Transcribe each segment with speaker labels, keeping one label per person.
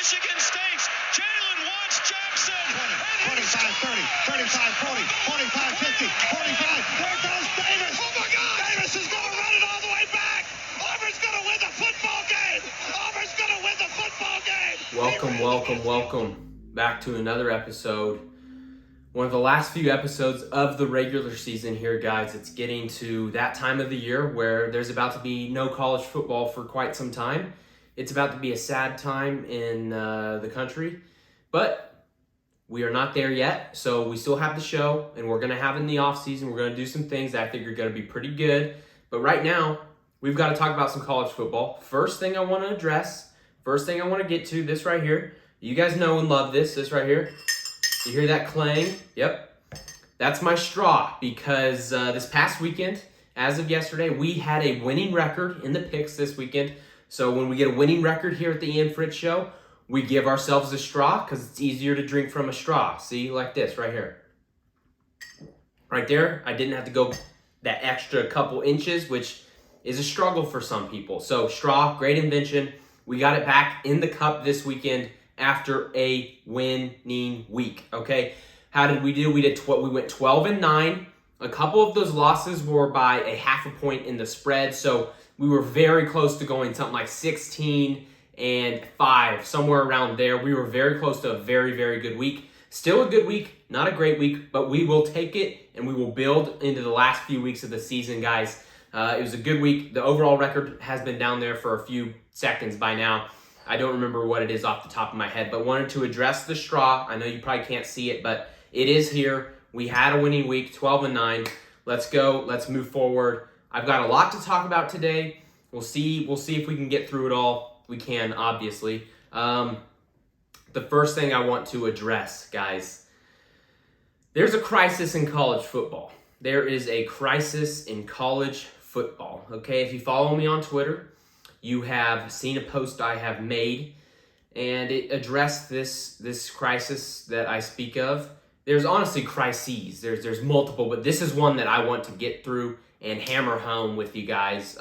Speaker 1: Michigan State's Jalen Watts Jackson.
Speaker 2: 20, 25, 30, 35, 40, 45, 50, 45. There goes Davis.
Speaker 1: Oh, my God.
Speaker 2: Davis is going to run it all the way back. Auburn's going to win the football game. Auburn's going to win the football game.
Speaker 3: Welcome back to another episode. One of the last few episodes of the regular season here, guys. It's getting to that time of the year where there's about to be no college football for quite some time. It's about to be a sad time in the country, but we are not there yet. So we still have the show, and we're going to have it in the off season. We're going to do some things that I think are going to be pretty good. But right now, we've got to talk about some college football. First thing I want to address, first thing I want to get to, this right here. You guys know and love this right here. You hear that clang? Yep. That's my straw because this past weekend, as of yesterday, we had a winning record in the picks this weekend. So when we get a winning record here at the Fritts show, we give ourselves a straw because it's easier to drink from a straw. See, like this right here. Right there, I didn't have to go that extra couple inches, which is a struggle for some people. So straw, great invention. We got it back in the cup this weekend after a winning week, okay? How did we do? We went 12-9. A couple of those losses were by a half a point in the spread, so we were very close to going something like 16-5, somewhere around there. We were very close to a very, very good week. Still a good week, not a great week, but we will take it and we will build into the last few weeks of the season, guys. It was a good week. The overall record has been down there for a few seconds by now. I don't remember what it is off the top of my head, but wanted to address the straw. I know you probably can't see it, but it is here. We had a winning week, 12-9. Let's go. Let's move forward. I've got a lot to talk about today. We'll see if we can get through it all. We can, obviously. The first thing I want to address, guys, there's a crisis in college football. There is a crisis in college football, okay? If you follow me on Twitter, you have seen a post I have made, and it addressed this crisis that I speak of. There's honestly crises. There's multiple, but this is one that I want to get through and hammer home with you guys.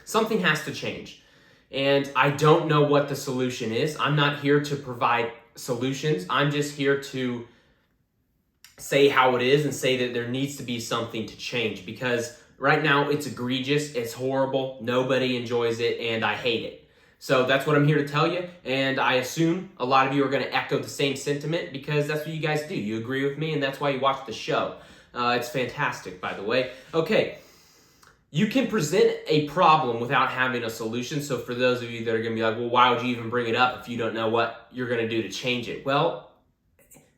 Speaker 3: Something has to change, and I don't know what the solution is. I'm not here to provide solutions. I'm just here to say how it is and say that there needs to be something to change, because right now it's egregious, it's horrible, nobody enjoys it, and I hate it. So that's what I'm here to tell you, and I assume a lot of you are going to echo the same sentiment because that's what you guys do. You agree with me, and that's why you watch the show. It's fantastic, by the way. Okay, you can present a problem without having a solution. So for those of you that are going to be like, well, why would you even bring it up if you don't know what you're going to do to change it? Well,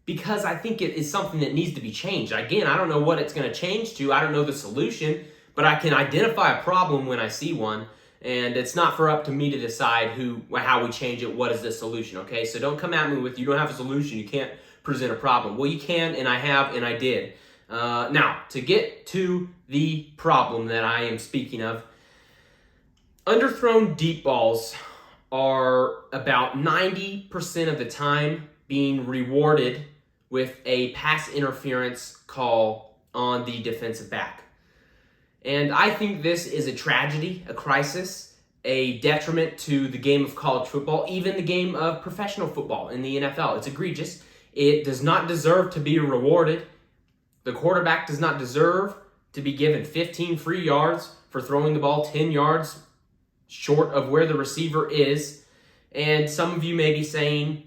Speaker 3: because I think it is something that needs to be changed. Again, I don't know what it's going to change to. I don't know the solution, but I can identify a problem when I see one, and it's not up to me to decide how we change it, what is the solution, okay? So don't come at me with, you don't have a solution, you can't present a problem. Well, you can, and I have, and I did. Now, to get to the problem that I am speaking of, underthrown deep balls are about 90% of the time being rewarded with a pass interference call on the defensive back. And I think this is a tragedy, a crisis, a detriment to the game of college football, even the game of professional football in the NFL. It's egregious. It does not deserve to be rewarded. The quarterback does not deserve to be given 15 free yards for throwing the ball 10 yards short of where the receiver is. And some of you may be saying,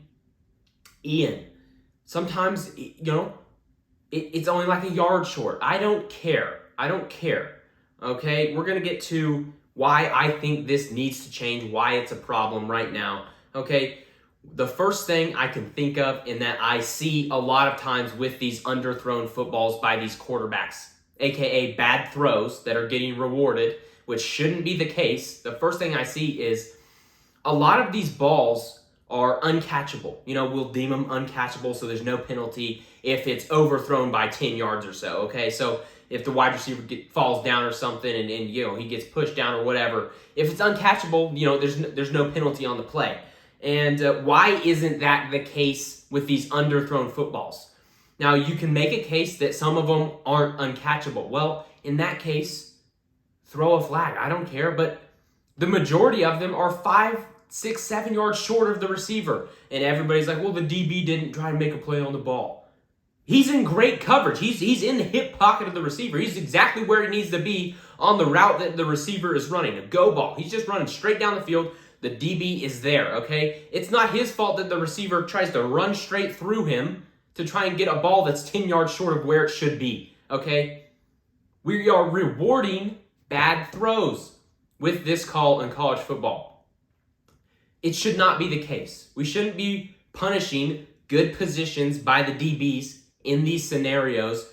Speaker 3: Ian, sometimes, it's only like a yard short. I don't care. Okay, we're going to get to why I think this needs to change, why it's a problem right now. Okay, the first thing I can think of and that I see a lot of times with these underthrown footballs by these quarterbacks, aka bad throws that are getting rewarded, which shouldn't be the case. The first thing I see is a lot of these balls are uncatchable. We'll deem them uncatchable, so there's no penalty if it's overthrown by 10 yards or so, okay? So if the wide receiver falls down or something and he gets pushed down or whatever, if it's uncatchable, there's no penalty on the play. And why isn't that the case with these underthrown footballs? Now, you can make a case that some of them aren't uncatchable. Well, in that case, throw a flag. I don't care, but the majority of them are 5 6, 7 yards short of the receiver. And everybody's like, well, the DB didn't try to make a play on the ball. He's in great coverage. He's in the hip pocket of the receiver. He's exactly where he needs to be on the route that the receiver is running, a go ball. He's just running straight down the field. The DB is there, okay? It's not his fault that the receiver tries to run straight through him to try and get a ball that's 10 yards short of where it should be, okay? We are rewarding bad throws with this call in college football. It should not be the case. We shouldn't be punishing good positions by the DBs in these scenarios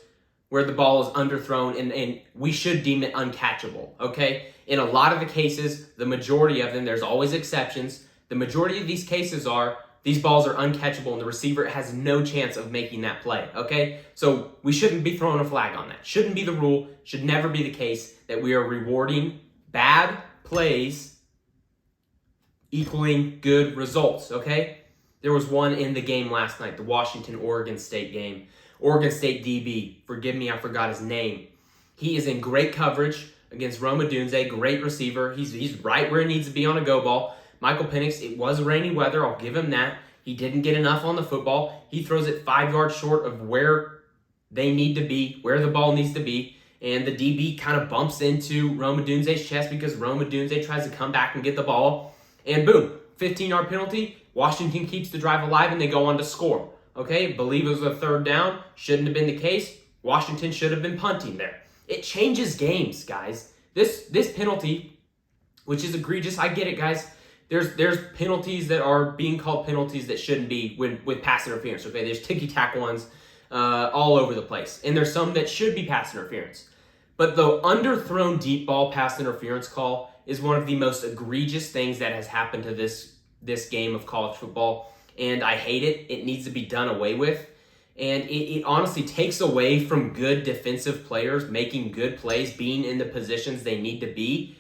Speaker 3: where the ball is underthrown and we should deem it uncatchable, okay? In a lot of the cases, the majority of them, there's always exceptions. The majority of these cases are, these balls are uncatchable and the receiver has no chance of making that play, okay? So we shouldn't be throwing a flag on that. Shouldn't be the rule, should never be the case that we are rewarding bad plays equaling good results, okay? There was one in the game last night, the Washington-Oregon State game. Oregon State DB, forgive me, I forgot his name. He is in great coverage against Rome Odunze, great receiver. He's right where he needs to be on a go ball. Michael Penix, it was rainy weather, I'll give him that. He didn't get enough on the football. He throws it 5 yards short of where they need to be, where the ball needs to be. And the DB kind of bumps into Rome Odunze's chest because Rome Odunze tries to come back and get the ball. And boom, 15-yard penalty. Washington keeps the drive alive and they go on to score. Okay, believe it was a third down. Shouldn't have been the case. Washington should have been punting there. It changes games, guys. This penalty, which is egregious, I get it, guys. There's penalties that are being called penalties that shouldn't be with pass interference. Okay, there's ticky-tack ones all over the place. And there's some that should be pass interference. But the underthrown deep ball pass interference call is one of the most egregious things that has happened to this game of college football. And I hate it. It needs to be done away with. And it honestly takes away from good defensive players making good plays, being in the positions they need to be.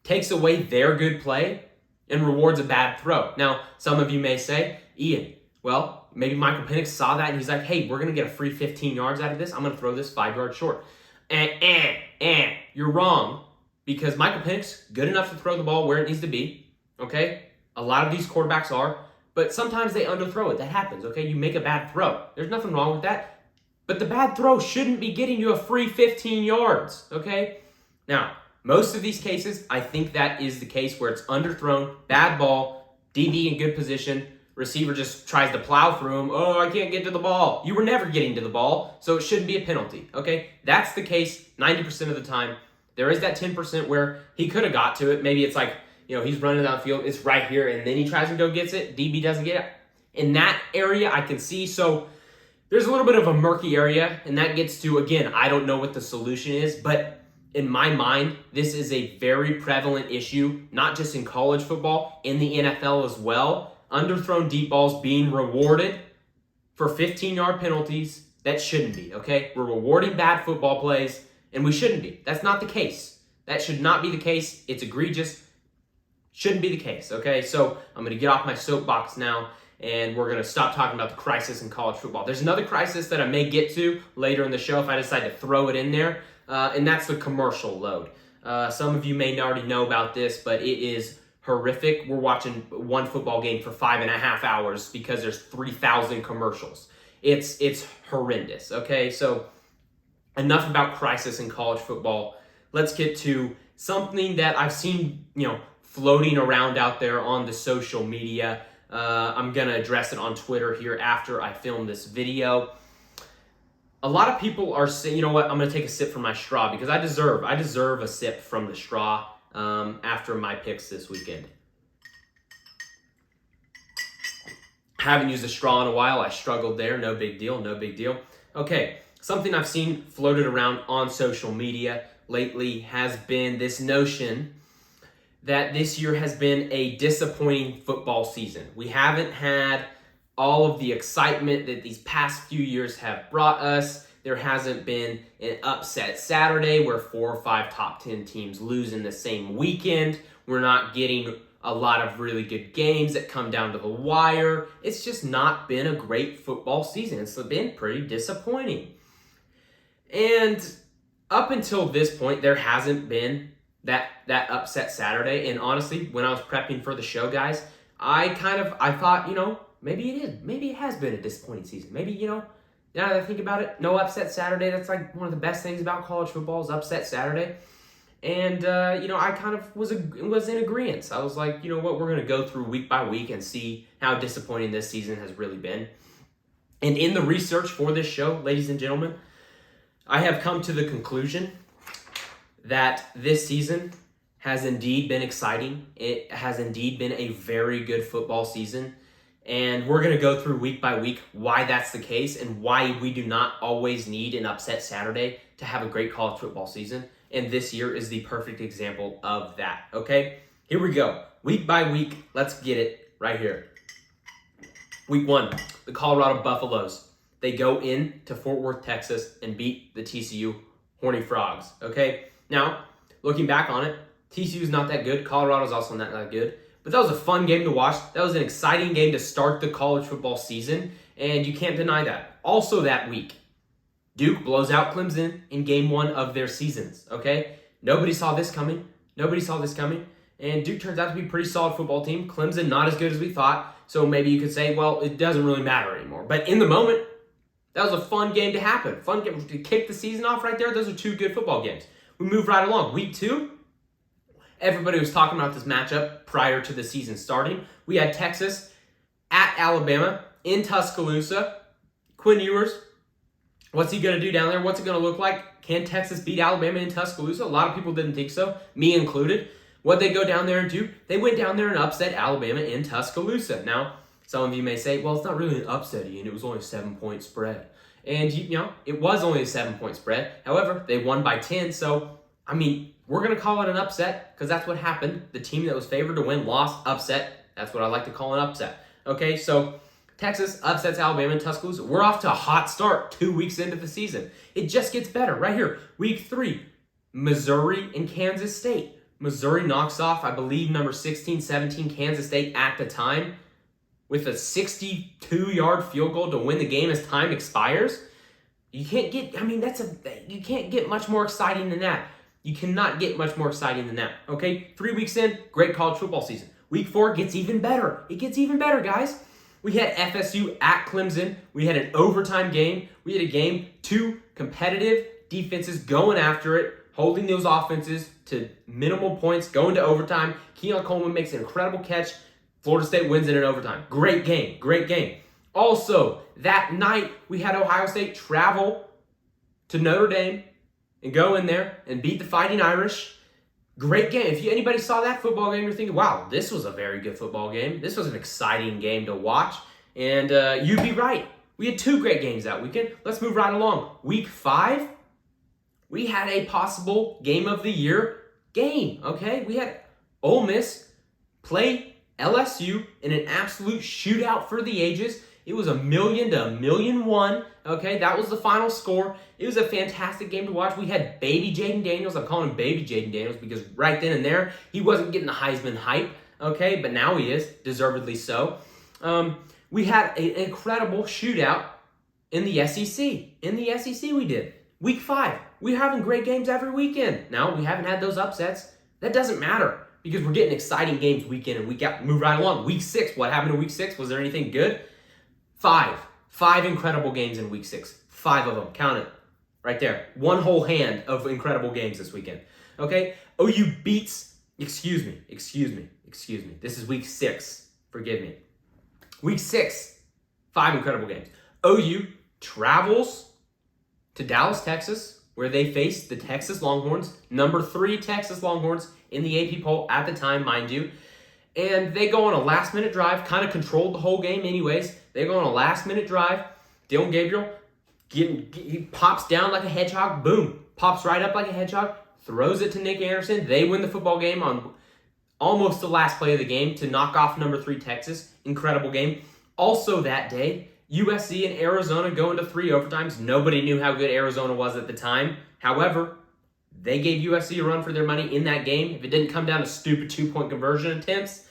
Speaker 3: Takes away their good play and rewards a bad throw. Now, some of you may say, Ian, well, maybe Michael Penix saw that and he's like, hey, we're going to get a free 15 yards out of this. I'm going to throw this 5 yards short. You're wrong, because Michael Penix, good enough to throw the ball where it needs to be, okay? A lot of these quarterbacks are. But sometimes they underthrow it. That happens, okay? You make a bad throw. There's nothing wrong with that. But the bad throw shouldn't be getting you a free 15 yards, okay? Now, most of these cases, I think that is the case where it's underthrown, bad ball, DB in good position, receiver just tries to plow through him. Oh, I can't get to the ball. You were never getting to the ball, so it shouldn't be a penalty, okay? That's the case 90% of the time. There is that 10% where he could have got to it. Maybe it's like, he's running down the field, it's right here, and then he tries to go gets it, DB doesn't get it. In that area, I can see, so there's a little bit of a murky area, and that gets to, again, I don't know what the solution is, but in my mind, this is a very prevalent issue, not just in college football, in the NFL as well. Underthrown deep balls being rewarded for 15-yard penalties that shouldn't be, okay? We're rewarding bad football plays, and we shouldn't be. That's not the case. That should not be the case. It's egregious. Shouldn't be the case, okay? So I'm going to get off my soapbox now, and we're going to stop talking about the crisis in college football. There's another crisis that I may get to later in the show if I decide to throw it in there, and that's the commercial load. Some of you may already know about this, but it is horrific. We're watching one football game for 5.5 hours because there's 3,000 commercials. It's horrendous, okay? So enough about crisis in college football. Let's get to something that I've seen, floating around out there on the social media. I'm going to address it on Twitter here after I film this video. A lot of people are saying, you know what, I'm going to take a sip from my straw because I deserve a sip from the straw after my picks this weekend. Haven't used a straw in a while. I struggled there. No big deal. Okay, something I've seen floated around on social media lately has been this notion that this year has been a disappointing football season. We haven't had all of the excitement that these past few years have brought us. There hasn't been an upset Saturday where 4 or 5 top 10 teams lose in the same weekend. We're not getting a lot of really good games that come down to the wire. It's just not been a great football season. It's been pretty disappointing. And up until this point, there hasn't been that upset Saturday. And honestly, when I was prepping for the show, guys, I thought, maybe it is. Maybe it has been a disappointing season. Maybe, now that I think about it, no upset Saturday. That's like one of the best things about college football is upset Saturday. And, I kind of was in agreement. I was like, you know what, we're going to go through week by week and see how disappointing this season has really been. And in the research for this show, ladies and gentlemen, I have come to the conclusion that this season has indeed been exciting. It has indeed been a very good football season. And we're going to go through week by week why that's the case and why we do not always need an upset Saturday to have a great college football season. And this year is the perfect example of that, okay? Here we go. Week by week, let's get it right here. Week 1, the Colorado Buffaloes. They go in to Fort Worth, Texas, and beat the TCU Horny Frogs, okay? Now, looking back on it, TCU's not that good. Colorado's also not that good. But that was a fun game to watch. That was an exciting game to start the college football season, and you can't deny that. Also that week, Duke blows out Clemson in game 1 of their seasons, okay? Nobody saw this coming. And Duke turns out to be a pretty solid football team. Clemson, not as good as we thought. So maybe you could say, well, it doesn't really matter anymore. But in the moment, that was a fun game to happen. Fun game to kick the season off right there. Those are 2 good football games. We move right along. Week 2, everybody was talking about this matchup prior to the season starting. We had Texas at Alabama in Tuscaloosa. Quinn Ewers, what's he going to do down there? What's it going to look like? Can Texas beat Alabama in Tuscaloosa? A lot of people didn't think so, me included. What'd they go down there and do? They went down there and upset Alabama in Tuscaloosa. Now, some of you may say, well, it's not really an upset, Ian. It was only a 7-point spread. And, it was only a 7-point spread. However, they won by 10. So, we're going to call it an upset because that's what happened. The team that was favored to win lost, upset. That's what I like to call an upset. Okay, so Texas upsets Alabama in Tuscaloosa. We're off to a hot start 2 weeks into the season. It just gets better right here. Week 3, Missouri and Kansas State. Missouri knocks off, I believe, number 16, 17 Kansas State at the time with a 62-yard field goal to win the game as time expires. You can't get, you can't get much more exciting than that. You cannot get much more exciting than that, okay? 3 weeks in, great college football season. Week 4 gets even better. It gets even better, guys. We had FSU at Clemson. We had an overtime game. We had a game, 2 competitive defenses going after it, holding those offenses to minimal points, going to overtime. Keon Coleman makes an incredible catch. Florida State wins it in overtime. Great game. Also, that night, we had Ohio State travel to Notre Dame and go in there and beat the Fighting Irish. Great game. If anybody saw that football game, you're thinking, wow, this was a very good football game. This was an exciting game to watch. And you'd be right. We had 2 great games that weekend. Let's move right along. Week 5, we had a possible game of the year game, okay? We had Ole Miss play LSU in an absolute shootout for the ages. It was 1,000,000 to 1,000,001, okay? That was the final score. It was a fantastic game to watch. We had baby Jaden Daniels. I'm calling him baby Jaden Daniels because right then and there, he wasn't getting the Heisman hype, okay? But now he is, deservedly so. We had an incredible shootout in the SEC. In the SEC we did. Week 5, we're having great games every weekend. Now, we haven't had those upsets. That doesn't matter because we're getting exciting games week in and week out. Move right along. Week 6, what happened in week 6? Was there anything good? 5 incredible games in week 6. 5 of them. Count it. Right there. One whole hand of incredible games this weekend. Okay? OU beats, excuse me. This is week 6. Forgive me. Week 6, 5 incredible games. OU travels to Dallas, Texas, where they face the Texas Longhorns, number 3 Texas Longhorns in the AP poll at the time, mind you. And they go on a last-minute drive, kind of controlled the whole game anyways. They go on a last-minute drive. Dylan Gabriel, he pops down like a hedgehog, boom, pops right up like a hedgehog, throws it to Nick Anderson. They win the football game on almost the last play of the game to knock off number 3 Texas. Incredible game. Also that day, USC and Arizona go into 3 overtimes. Nobody knew how good Arizona was at the time. However, they gave USC a run for their money in that game. If it didn't come down to stupid 2-point conversion attempts,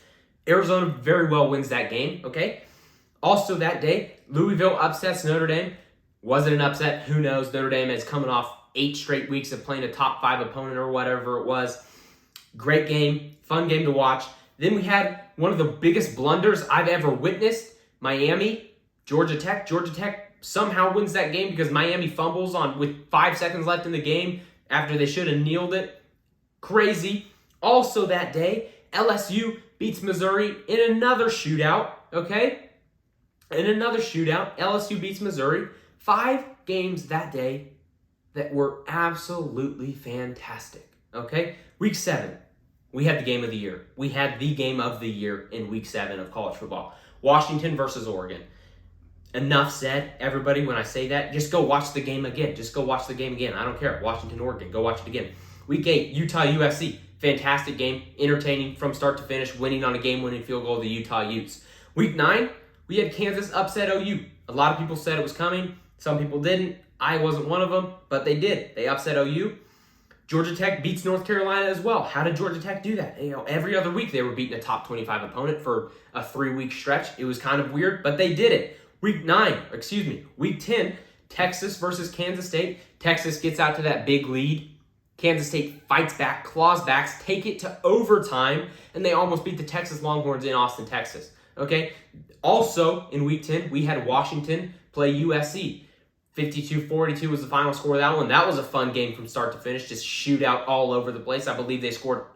Speaker 3: Arizona very well wins that game, okay? Also that day, Louisville upsets Notre Dame. Was it an upset? Who knows? Notre Dame is coming off 8 straight weeks of playing a top 5 opponent or whatever it was. Great game, fun game to watch. Then we had one of the biggest blunders I've ever witnessed. Miami, Georgia Tech. Georgia Tech somehow wins that game because Miami fumbles with 5 seconds left in the game after they should have kneeled it. Crazy. Also that day, LSU beats Missouri in another shootout, okay? In another shootout, LSU beats Missouri. 5 games that day that were absolutely fantastic, okay? Week 7, we had the game of the year. We had the game of the year in week 7 of college football. Washington versus Oregon. Enough said, everybody, when I say that, just go watch the game again. Just go watch the game again. I don't care. Washington, Oregon, go watch it again. Week 8, Utah, USC. Fantastic game, entertaining from start to finish, winning on a game-winning field goal of the Utah Utes. Week 9, we had Kansas upset OU. A lot of people said it was coming. Some people didn't. I wasn't one of them, but they did. They upset OU. Georgia Tech beats North Carolina as well. How did Georgia Tech do that? Every other week they were beating a top 25 opponent for a 3-week stretch. It was kind of weird, but they did it. Week 10, Texas versus Kansas State. Texas gets out to that big lead. Kansas State fights back, claws back, take it to overtime, and they almost beat the Texas Longhorns in Austin, Texas. Okay? Also, in Week 10, we had Washington play USC. 52-42 was the final score of that one. That was a fun game from start to finish, just shootout all over the place. I believe they scored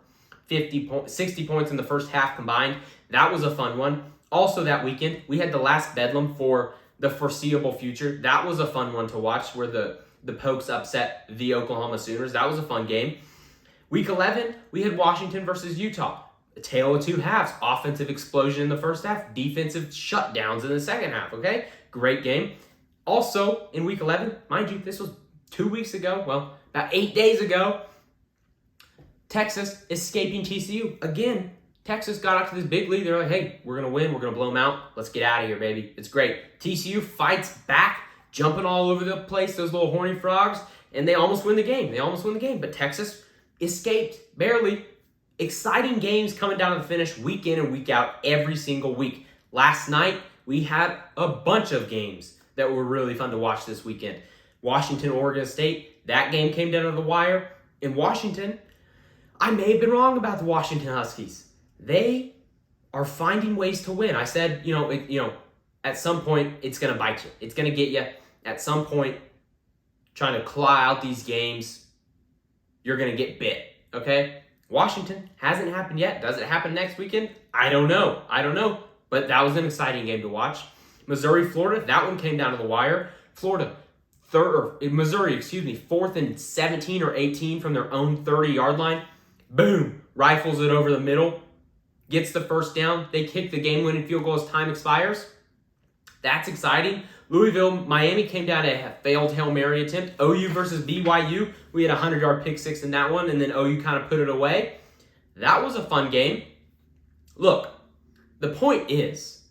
Speaker 3: 60 points in the first half combined. That was a fun one. Also that weekend, we had the last bedlam for the foreseeable future. That was a fun one to watch where the Pokes upset the Oklahoma Sooners. That was a fun game. Week 11, we had Washington versus Utah. A tale of two halves. Offensive explosion in the first half. Defensive shutdowns in the second half, okay? Great game. Also, in Week 11, mind you, this was 2 weeks ago. Well, about 8 days ago. Texas escaping TCU. Again, Texas got out to this big lead. They're like, hey, we're going to win. We're going to blow them out. Let's get out of here, baby. It's great. TCU fights back, jumping all over the place, those little horny frogs, and they almost win the game. But Texas escaped, barely. Exciting games coming down to the finish week in and week out every single week. Last night, we had a bunch of games that were really fun to watch this weekend. Washington, Oregon State, that game came down to the wire. In Washington, I may have been wrong about the Washington Huskies. They are finding ways to win. I said, at some point, it's going to bite you. It's going to get you. At some point, trying to claw out these games, you're going to get bit, okay? Washington hasn't happened yet. Does it happen next weekend? I don't know. But that was an exciting game to watch. Missouri, Florida, that one came down to the wire. Missouri, 4th and 17 or 18 from their own 30-yard line. Boom, rifles it over the middle. Gets the first down. They kick the game-winning field goal as time expires. That's exciting. Louisville, Miami came down to a failed Hail Mary attempt. OU versus BYU. We had a 100-yard pick six in that one, and then OU kind of put it away. That was a fun game. Look, the point is,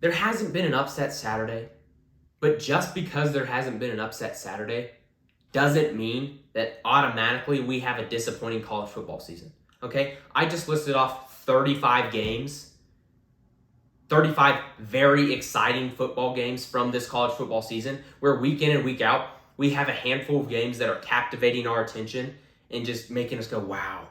Speaker 3: there hasn't been an upset Saturday, but just because there hasn't been an upset Saturday doesn't mean that automatically we have a disappointing college football season. Okay, I just listed off 35 games, 35 very exciting football games from this college football season where week in and week out, we have a handful of games that are captivating our attention and just making us go, wow,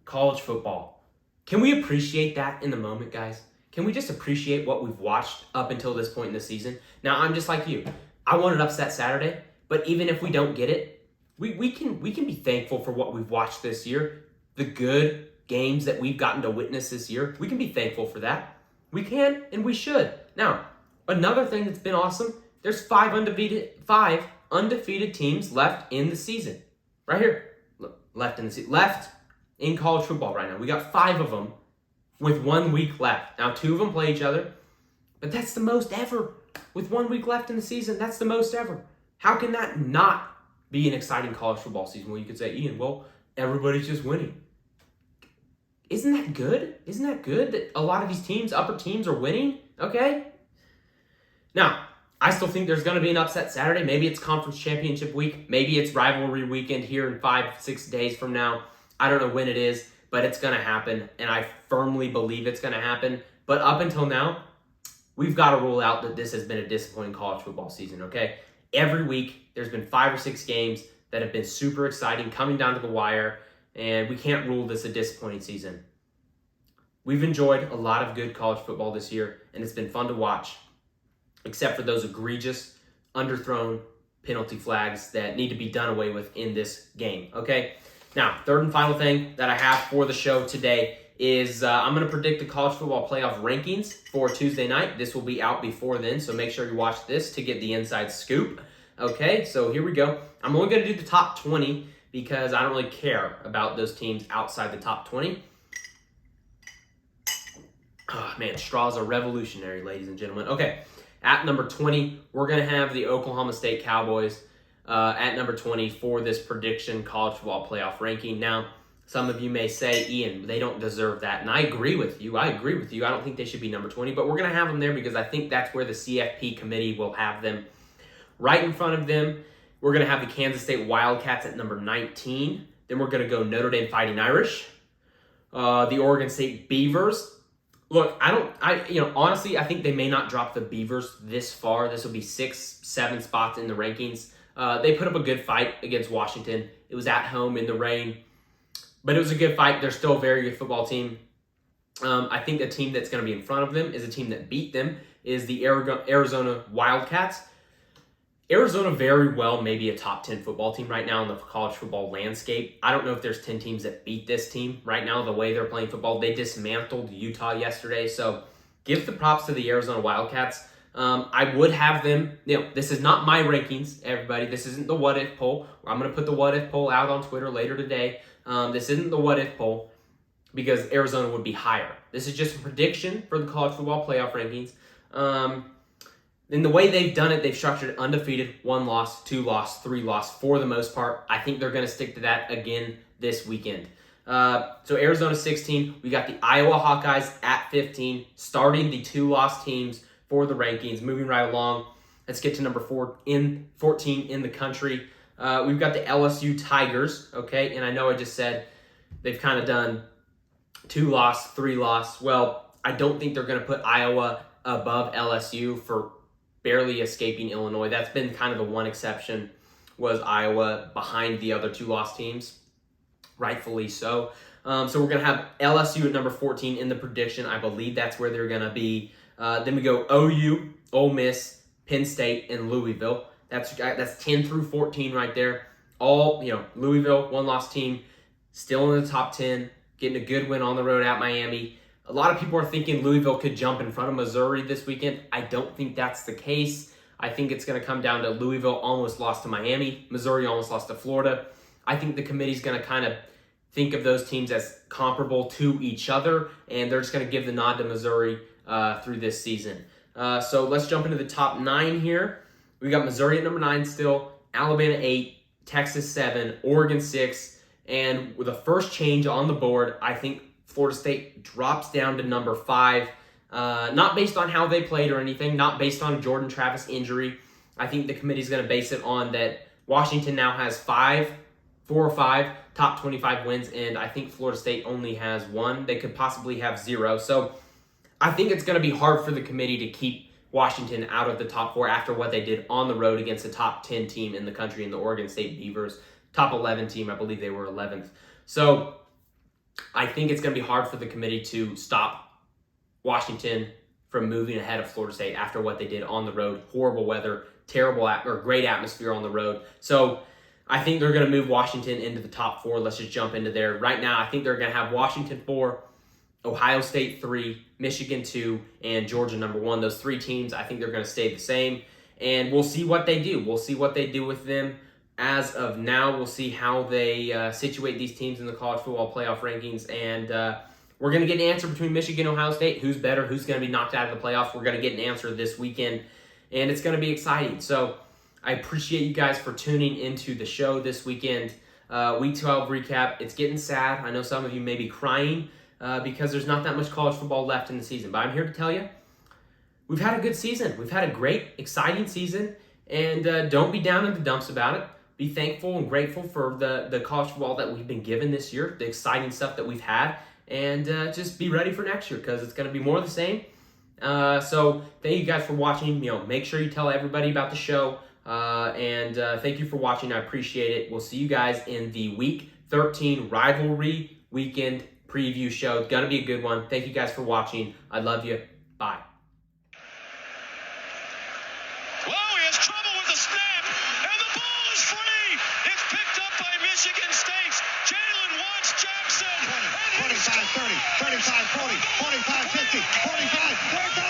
Speaker 3: college football. Can we appreciate that in the moment, guys? Can we just appreciate what we've watched up until this point in the season? Now, I'm just like you. I want an upset Saturday, but even if we don't get it, we can be thankful for what we've watched this year. The good games that we've gotten to witness this year, we can be thankful for that. We can and we should. Now, another thing that's been awesome, there's five undefeated teams left in the season. Right here. Left in college football right now. We got 5 of them with 1 week left. Now, 2 of them play each other, but that's the most ever. With 1 week left in the season, that's the most ever. How can that not be an exciting college football season? Well, you could say, Ian, well, everybody's just winning. Isn't that good? Isn't that good that a lot of these teams, upper teams, are winning? Okay? Now, I still think there's going to be an upset Saturday. Maybe it's conference championship week. Maybe it's rivalry weekend here in 5-6 days from now. I don't know when it is, but it's going to happen, and I firmly believe it's going to happen. But up until now, we've got to rule out that this has been a disappointing college football season, okay? Every week, there's been 5 or 6 games that have been super exciting, coming down to the wire. and we can't rule this a disappointing season. We've enjoyed a lot of good college football this year, and it's been fun to watch, except for those egregious, underthrown penalty flags that need to be done away with in this game, okay? Now, third and final thing that I have for the show today is I'm going to predict the college football playoff rankings for Tuesday night. This will be out before then, so make sure you watch this to get the inside scoop. Okay, so here we go. I'm only going to do the top 20 because I don't really care about those teams outside the top 20. Oh, man, straws are revolutionary, ladies and gentlemen. Okay, at number 20, we're going to have the Oklahoma State Cowboys at number 20 for this prediction college football playoff ranking. Now, some of you may say, Ian, they don't deserve that. And I agree with you. I don't think they should be number 20, but we're going to have them there because I think that's where the CFP committee will have them. Right in front of them, we're going to have the Kansas State Wildcats at number 19. Then we're going to go Notre Dame Fighting Irish, the Oregon State Beavers. Look, honestly, I think they may not drop the Beavers this far. This will be 6-7 spots in the rankings. They put up a good fight against Washington. It was at home in the rain, but it was a good fight. They're still a very good football team. I think the team that's going to be in front of them is a team that beat them, is the Arizona Wildcats. Arizona very well may be a top 10 football team right now in the college football landscape. I don't know if there's 10 teams that beat this team right now the way they're playing football. They dismantled Utah yesterday, so give the props to the Arizona Wildcats. I would have them, this is not my rankings, everybody. This isn't the what if poll. I'm going to put the what if poll out on Twitter later today. This isn't the what if poll because Arizona would be higher. This is just a prediction for the college football playoff rankings. In the way they've done it, they've structured undefeated, 1 loss, 2 loss, 3 loss for the most part. I think they're going to stick to that again this weekend. So Arizona 16, we got the Iowa Hawkeyes at 15, starting the 2-loss teams for the rankings. Moving right along, let's get to number 14 in the country. We've got the LSU Tigers, okay? And I know I just said they've kind of done 2 loss, 3 loss. Well, I don't think they're going to put Iowa above LSU for barely escaping Illinois. That's been kind of the one exception, was Iowa behind the other 2-loss teams, rightfully so. So we're going to have LSU at number 14 in the prediction. I believe that's where they're going to be. Then we go OU, Ole Miss, Penn State, and Louisville. That's 10 through 14 right there. All, Louisville, 1-loss team, still in the top 10, getting a good win on the road at Miami. A lot of people are thinking Louisville could jump in front of Missouri this weekend. I don't think that's the case. I think it's going to come down to Louisville almost lost to Miami. Missouri almost lost to Florida. I think the committee's going to kind of think of those teams as comparable to each other, and they're just going to give the nod to Missouri through this season. So let's jump into the top 9 here. We got Missouri at number 9 still, Alabama 8, Texas 7, Oregon 6, and with the first change on the board, I think Florida State drops down to number 5, not based on how they played or anything, not based on a Jordan Travis injury. I think the committee's going to base it on that Washington now has 4 or 5 top 25 wins, and I think Florida State only has 1. They could possibly have 0. So I think it's going to be hard for the committee to keep Washington out of the top 4 after what they did on the road against the top 10 team in the country in the Oregon State Beavers. Top 11 team, I believe they were 11th. So I think it's going to be hard for the committee to stop Washington from moving ahead of Florida State after what they did on the road. Horrible weather, great atmosphere on the road. So I think they're going to move Washington into the top 4. Let's just jump into there. Right now, I think they're going to have Washington 4, Ohio State 3, Michigan 2, and Georgia number 1. Those 3 teams, I think they're going to stay the same. And we'll see what they do. We'll see what they do with them. As of now, we'll see how they situate these teams in the college football playoff rankings. And we're going to get an answer between Michigan and Ohio State. Who's better? Who's going to be knocked out of the playoffs? We're going to get an answer this weekend. And it's going to be exciting. So I appreciate you guys for tuning into the show this weekend. Week 12 recap. It's getting sad. I know some of you may be crying because there's not that much college football left in the season. But I'm here to tell you, we've had a good season. We've had a great, exciting season. And don't be down in the dumps about it. Be thankful and grateful for the college football that we've been given this year, the exciting stuff that we've had, and just be ready for next year because it's going to be more of the same. So thank you guys for watching. Make sure you tell everybody about the show, and thank you for watching. I appreciate it. We'll see you guys in the Week 13 rivalry weekend preview show. It's going to be a good one. Thank you guys for watching. I love you. Bye.
Speaker 1: Whoa, he has trouble with the snap, and the ball is free. It's picked up by Michigan State's Jalen Watts-Jackson.
Speaker 2: 20, 25, 30, 35, 40, 45, 50, 45, 45.